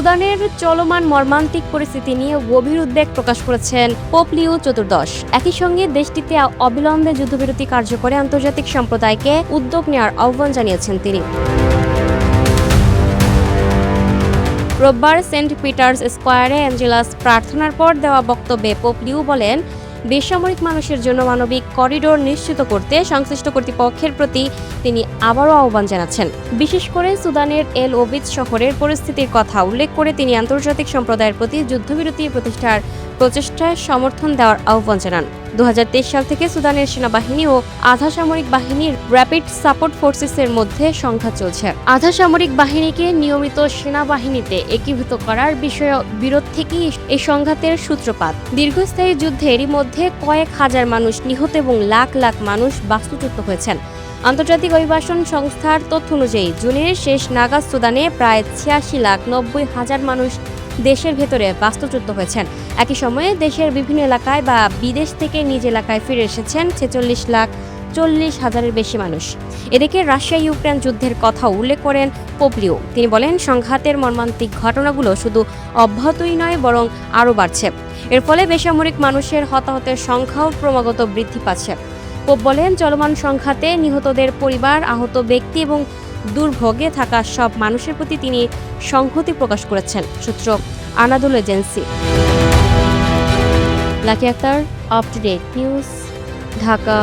সুদানের চলমান মর্মান্তিক পরিস্থিতি নিয়ে গভীর উদ্বেগ প্রকাশ করেছেন পোপ লিও চতুর্দশ। একই সঙ্গে দেশটিতে অবিলম্বে যুদ্ধবিরতি কার্যকরে আন্তর্জাতিক সম্প্রদায়কে উদ্যোগ নেওয়ার আহ্বান জানিয়েছেন তিনি। রোববার সেন্ট পিটার্স স্কোয়ারে অ্যাঞ্জেলাস প্রার্থনার পর দেওয়া বক্তব্যে পোপ লিও বলেন, বেসামরিক মানুষের জন্য মানবিক করিডোর নিশ্চিত করতে সংশ্লিষ্ট কর্তৃপক্ষের প্রতি তিনি আবারও আহ্বান জানাচ্ছেন। বিশেষ করে সুদানের এল ওবিদ শহরের পরিস্থিতির কথা উল্লেখ করে তিনি আন্তর্জাতিক সম্প্রদায়ের প্রতি যুদ্ধবিরতি প্রতিষ্ঠার প্রচেষ্টায় সমর্থন দেওয়ার আহ্বান জানান। 2023 সাল থেকে সুদানের সেনাবাহিনী ও আধা সামরিক বাহিনীর র্যাপিড সাপোর্ট ফোর্সেসের মধ্যে সংঘাত চলছে। আধা সামরিক বাহিনীকে নিয়মিত সেনাবাহিনীতে একীভূত করার বিষয়ে বিরোধ থেকেই এই সংঘাতের সূত্রপাত। দীর্ঘস্থায়ী যুদ্ধেরই মধ্যে কয়েক হাজার মানুষ নিহত এবং লাখ লাখ মানুষ বাস্তুচ্যুত হয়েছেন। আন্তর্জাতিক অভিবাসন সংস্থার তথ্য অনুযায়ী জুনের শেষ নাগাদ সুদানে প্রায় 86,90,000 মানুষ দেশের ভেতরে বাস্তুচ্যুত হয়েছেন। একই সময়ে দেশের বিভিন্ন এলাকায় বা বিদেশ থেকে নিজ এলাকায় ফিরে এসেছেন 46,40,000-এর বেশি মানুষ। এদিকে রাশিয়া ইউক্রেন যুদ্ধের কথা উল্লেখ করেন পোপ লিও। তিনি বলেন, সংঘাতের মর্মান্তিক ঘটনাগুলো শুধু অব্যাহতই নয়, বরং আরও বাড়ছে। এর ফলে বেসামরিক মানুষের হতাহতের সংখ্যাও ক্রমাগত বৃদ্ধি পাচ্ছে। পোপ বলেন, চলমান সংঘাতে নিহতদের পরিবার, আহত ব্যক্তি এবং দুর্ভোগে থাকা সব মানুষের প্রতি তিনি সংহতি প্রকাশ করেছেন। সূত্র Anadolu agency. Lucky Akter, up to date news, Dhaka.